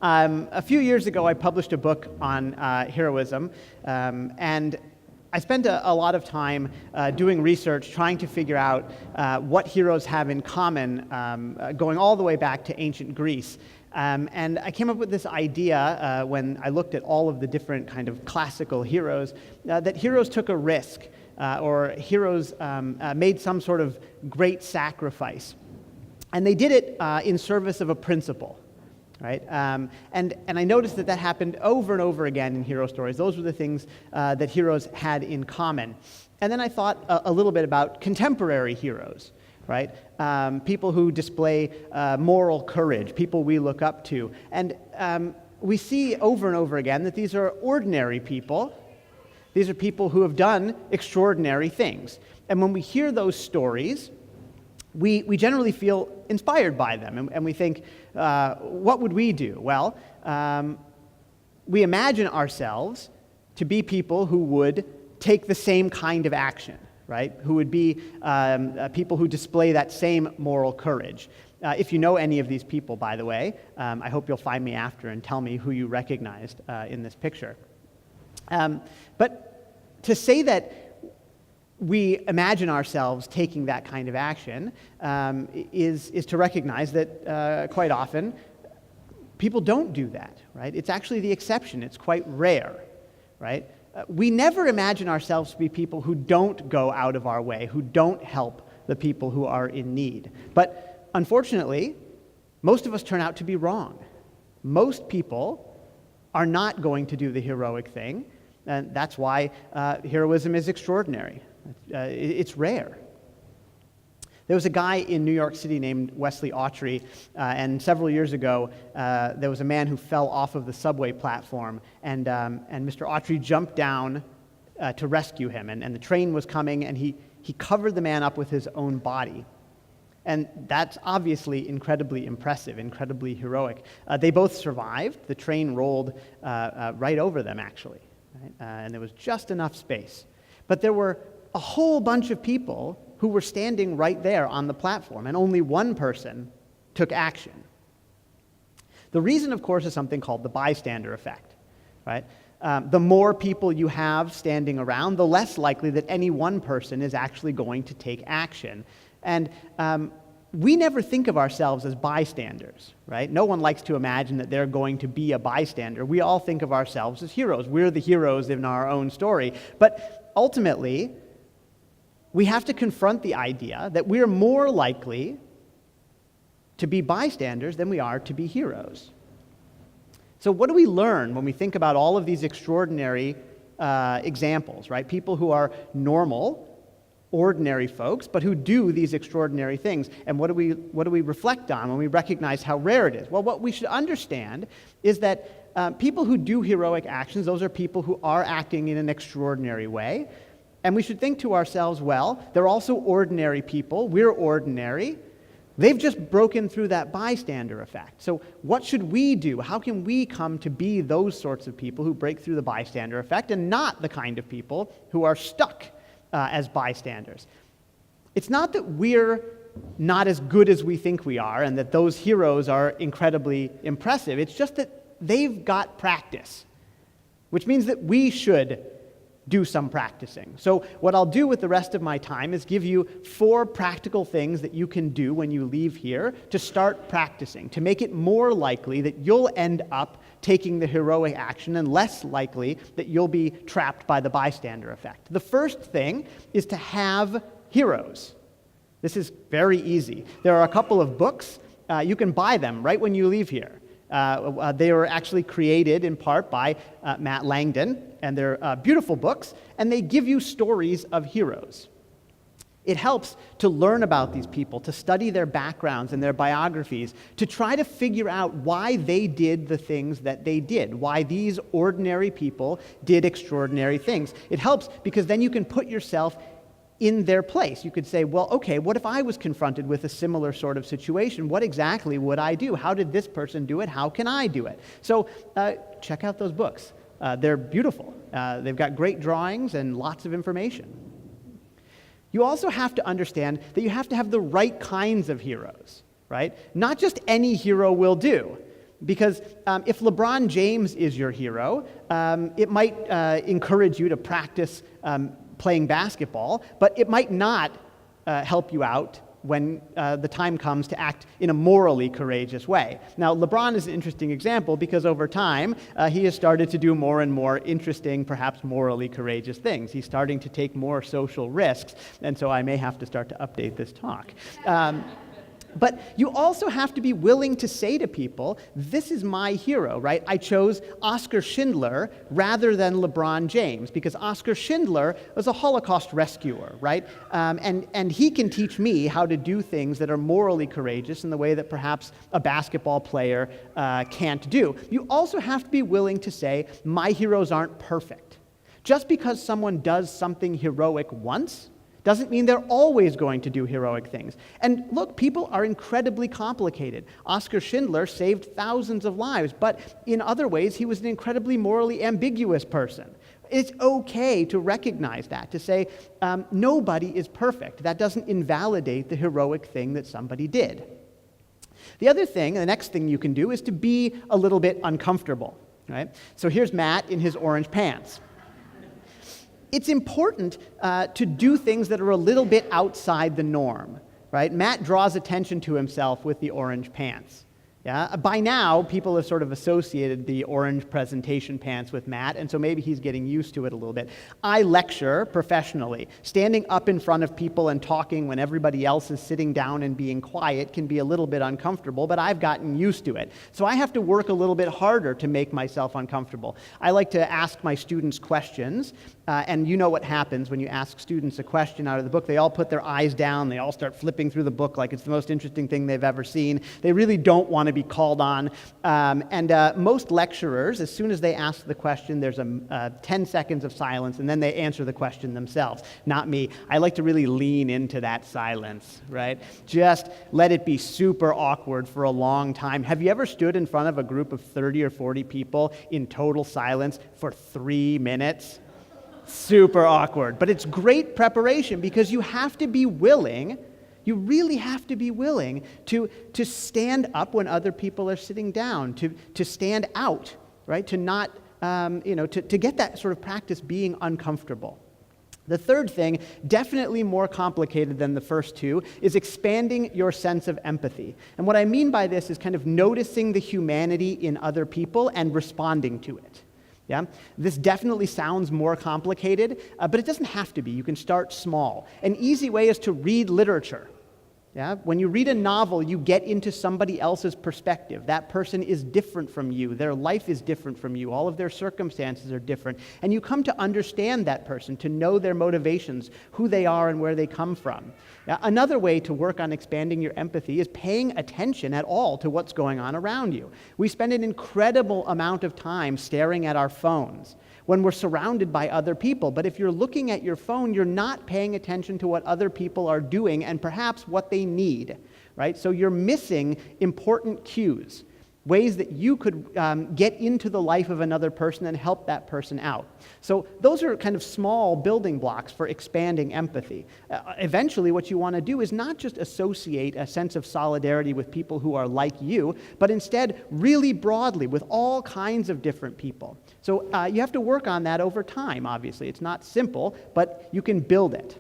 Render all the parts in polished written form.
A few years ago, I published a book on heroism, and I spent a lot of time doing research, trying to figure out what heroes have in common, going all the way back to ancient Greece. And I came up with this idea when I looked at all of the different kind of classical heroes, that heroes took a risk, or heroes made some sort of great sacrifice. And they did it in service of a principle. Right? And I noticed that happened over and over again in hero stories. Those were the things that heroes had in common. And then I thought a little bit about contemporary heroes, right? People who display moral courage, people we look up to. And we see over and over again that these are ordinary people. These are people who have done extraordinary things. And when we hear those stories, we generally feel inspired by them, and we think, what would we do? Well, we imagine ourselves to be people who would take the same kind of action, right? Who would be people who display that same moral courage. If you know any of these people, by the way, I hope you'll find me after and tell me who you recognized in this picture. But to say that we imagine ourselves taking that kind of action is to recognize that quite often people don't do that, right? It's actually the exception. It's quite rare, right? We never imagine ourselves to be people who don't go out of our way, who don't help the people who are in need. But unfortunately, most of us turn out to be wrong. Most people are not going to do the heroic thing, and that's why heroism is extraordinary. It's rare. There was a guy in New York City named Wesley Autry, and several years ago, there was a man who fell off of the subway platform, and Mr. Autry jumped down to rescue him, and the train was coming, and he covered the man up with his own body. And that's obviously incredibly impressive, incredibly heroic. They both survived. The train rolled right over them, actually, right? And there was just enough space. But there were a whole bunch of people who were standing right there on the platform, and only one person took action. The reason, of course, is something called the bystander effect, right? The more people you have standing around, the less likely that any one person is actually going to take action. And we never think of ourselves as bystanders, right? No one likes to imagine that they're going to be a bystander. We all think of ourselves as heroes. We're the heroes in our own story. But ultimately, we have to confront the idea that we're more likely to be bystanders than we are to be heroes. So what do we learn when we think about all of these extraordinary examples, right? People who are normal, ordinary folks, but who do these extraordinary things. And what do we reflect on when we recognize how rare it is? Well, what we should understand is that people who do heroic actions, those are people who are acting in an extraordinary way. And we should think to ourselves, well, they're also ordinary people. We're ordinary. They've just broken through that bystander effect. So what should we do? How can we come to be those sorts of people who break through the bystander effect and not the kind of people who are stuck as bystanders? It's not that we're not as good as we think we are and that those heroes are incredibly impressive. It's just that they've got practice, which means that we should do some practicing. So what I'll do with the rest of my time is give you 4 practical things that you can do when you leave here to start practicing, to make it more likely that you'll end up taking the heroic action and less likely that you'll be trapped by the bystander effect. The first thing is to have heroes. This is very easy. There are a couple of books. You can buy them right when you leave here. They were actually created in part by Matt Langdon, and they're beautiful books, and they give you stories of heroes. It helps to learn about these people, to study their backgrounds and their biographies, to try to figure out why they did the things that they did, why these ordinary people did extraordinary things. It helps because then you can put yourself in their place. You could say, well, okay, what if I was confronted with a similar sort of situation? What exactly would I do? How did this person do it? How can I do it? So check out those books. They're beautiful. They've got great drawings and lots of information. You also have to understand that you have to have the right kinds of heroes, right? Not just any hero will do. Because if LeBron James is your hero, it might encourage you to practice playing basketball, but it might not help you out when the time comes to act in a morally courageous way. Now, LeBron is an interesting example because over time, he has started to do more and more interesting, perhaps morally courageous things. He's starting to take more social risks, and so I may have to start to update this talk. But you also have to be willing to say to people, this is my hero, right? I chose Oskar Schindler rather than LeBron James because Oskar Schindler was a Holocaust rescuer, right? And he can teach me how to do things that are morally courageous in the way that perhaps a basketball player can't do. You also have to be willing to say, my heroes aren't perfect. Just because someone does something heroic once doesn't mean they're always going to do heroic things. And look, people are incredibly complicated. Oskar Schindler saved thousands of lives, but in other ways, he was an incredibly morally ambiguous person. It's okay to recognize that, to say, nobody is perfect. That doesn't invalidate the heroic thing that somebody did. The other thing, the next thing you can do is to be a little bit uncomfortable, right? So here's Matt in his orange pants. It's important to do things that are a little bit outside the norm, right? Matt draws attention to himself with the orange pants. Yeah? By now, people have sort of associated the orange presentation pants with Matt, and so maybe he's getting used to it a little bit. I lecture professionally. Standing up in front of people and talking when everybody else is sitting down and being quiet can be a little bit uncomfortable, but I've gotten used to it. So I have to work a little bit harder to make myself uncomfortable. I like to ask my students questions, and you know what happens when you ask students a question out of the book. They all put their eyes down. They all start flipping through the book like it's the most interesting thing they've ever seen. They really don't want to be called on. Most lecturers, as soon as they ask the question, there's 10 seconds of silence, and then they answer the question themselves. Not me. I like to really lean into that silence, right? Just let it be super awkward for a long time. Have you ever stood in front of a group of 30 or 40 people in total silence for 3 minutes? Super awkward. But it's great preparation because you have to be willing. You really have to be willing to stand up when other people are sitting down, to stand out, right? To not, to get that sort of practice being uncomfortable. The third thing, definitely more complicated than the first two, is expanding your sense of empathy. And what I mean by this is kind of noticing the humanity in other people and responding to it. Yeah? This definitely sounds more complicated, but it doesn't have to be. You can start small. An easy way is to read literature. Yeah? When you read a novel, you get into somebody else's perspective. That person is different from you. Their life is different from you. All of their circumstances are different. And you come to understand that person, to know their motivations, who they are and where they come from. Yeah? Another way to work on expanding your empathy is paying attention at all to what's going on around you. We spend an incredible amount of time staring at our phones when we're surrounded by other people. But if you're looking at your phone, you're not paying attention to what other people are doing and perhaps what they need, right? So you're missing important cues, ways that you could get into the life of another person and help that person out. So those are kind of small building blocks for expanding empathy. Eventually, what you want to do is not just associate a sense of solidarity with people who are like you, but instead really broadly with all kinds of different people. So you have to work on that over time, obviously. It's not simple, but you can build it.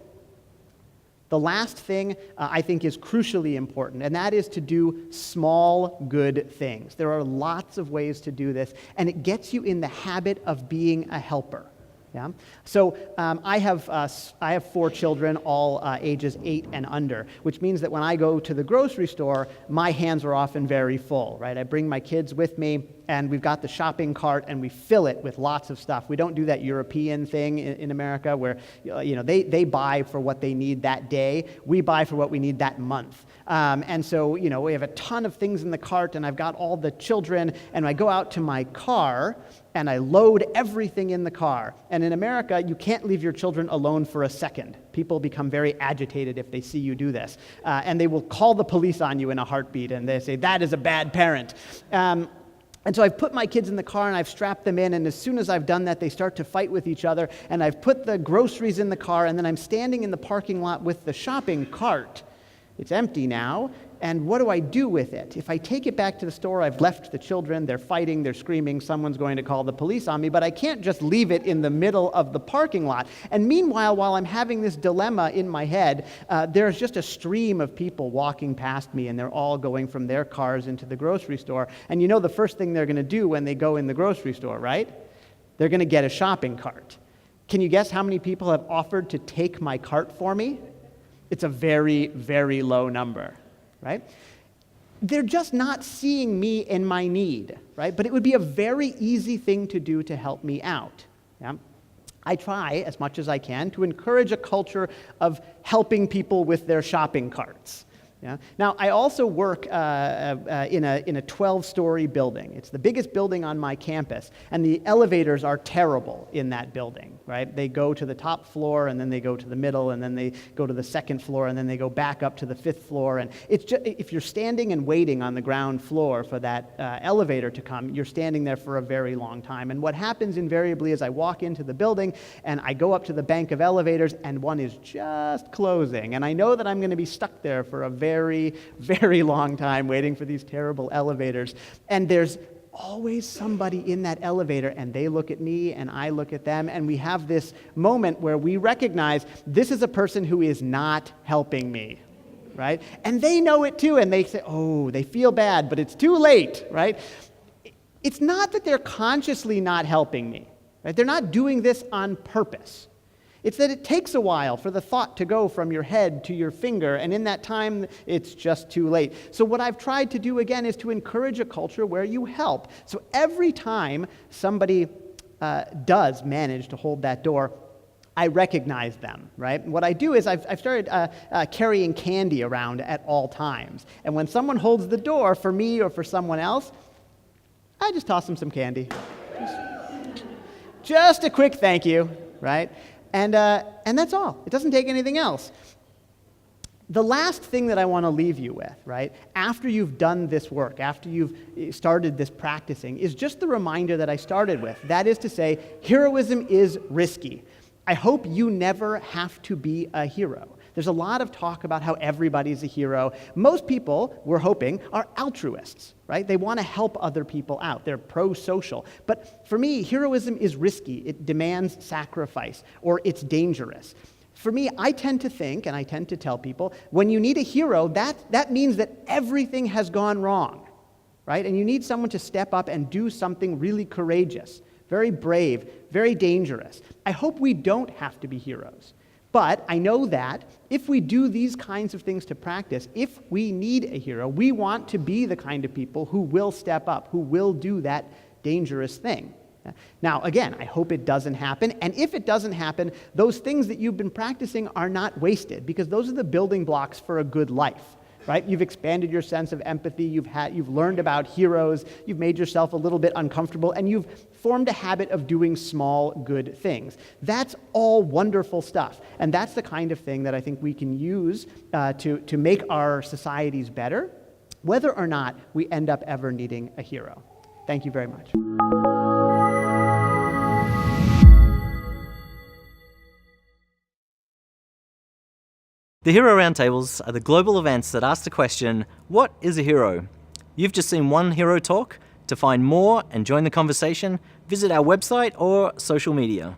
The last thing I think is crucially important, and that is to do small, good things. There are lots of ways to do this, and it gets you in the habit of being a helper. Yeah? So I have 4 children, all ages 8 and under, which means that when I go to the grocery store, my hands are often very full, right? I bring my kids with me, and we've got the shopping cart, and we fill it with lots of stuff. We don't do that European thing in America where they buy for what they need that day. We buy for what we need that month. And so we have a ton of things in the cart, and I've got all the children, and I go out to my car, and I load everything in the car. And in America, you can't leave your children alone for a second. People become very agitated if they see you do this. And they will call the police on you in a heartbeat, and they say, that is a bad parent. And so I've put my kids in the car, and I've strapped them in, and as soon as I've done that, they start to fight with each other, and I've put the groceries in the car, and then I'm standing in the parking lot with the shopping cart. It's empty now, And what do I do with it? If I take it back to the store, I've left the children, they're fighting, they're screaming, someone's going to call the police on me, but I can't just leave it in the middle of the parking lot. And meanwhile, while I'm having this dilemma in my head, there's just a stream of people walking past me, and they're all going from their cars into the grocery store. And you know the first thing they're going to do when they go in the grocery store, right? They're going to get a shopping cart. Can you guess how many people have offered to take my cart for me? It's a very, very low number, right? They're just not seeing me in my need, right? But it would be a very easy thing to do to help me out. Yeah? I try, as much as I can, to encourage a culture of helping people with their shopping carts. Yeah? Now, I also work in a 12-story building. It's the biggest building on my campus, and the elevators are terrible in that building, right? They go to the top floor, and then they go to the middle, and then they go to the second floor, and then they go back up to the fifth floor. And it's just, if you're standing and waiting on the ground floor for that elevator to come, you're standing there for a very long time. And what happens invariably is I walk into the building, and I go up to the bank of elevators, and one is just closing. And I know that I'm going to be stuck there for a very, very long time waiting for these terrible elevators. And there's always somebody in that elevator, and they look at me and I look at them, and we have this moment where we recognize this is a person who is not helping me, right? And they know it too, and they say, oh, they feel bad, but it's too late, right? It's not that they're consciously not helping me, right? They're not doing this on purpose. It's that it takes a while for the thought to go from your head to your finger, and in that time, it's just too late. So what I've tried to do, again, is to encourage a culture where you help. So every time somebody does manage to hold that door, I recognize them, right? What I do is I've started carrying candy around at all times. And when someone holds the door for me or for someone else, I just toss them some candy. Just a quick thank you, right? And that's all. It doesn't take anything else. The last thing that I want to leave you with, right, after you've done this work, after you've started this practicing, is just the reminder that I started with. That is to say, heroism is risky. I hope you never have to be a hero. There's a lot of talk about how everybody's a hero. Most people, we're hoping, are altruists, right? They want to help other people out. They're pro-social. But for me, heroism is risky. It demands sacrifice, or it's dangerous. For me, I tend to think, and I tend to tell people, when you need a hero, that means that everything has gone wrong, right? And you need someone to step up and do something really courageous, very brave, very dangerous. I hope we don't have to be heroes. But I know that if we do these kinds of things to practice, if we need a hero, we want to be the kind of people who will step up, who will do that dangerous thing. Now, again, I hope it doesn't happen. And if it doesn't happen, those things that you've been practicing are not wasted, because those are the building blocks for a good life. Right? You've expanded your sense of empathy, you've learned about heroes, you've made yourself a little bit uncomfortable, and you've formed a habit of doing small, good things. That's all wonderful stuff, and that's the kind of thing that I think we can use to make our societies better, whether or not we end up ever needing a hero. Thank you very much. The Hero Roundtables are the global events that ask the question, what is a hero? You've just seen one hero talk. To find more and join the conversation, visit our website or social media.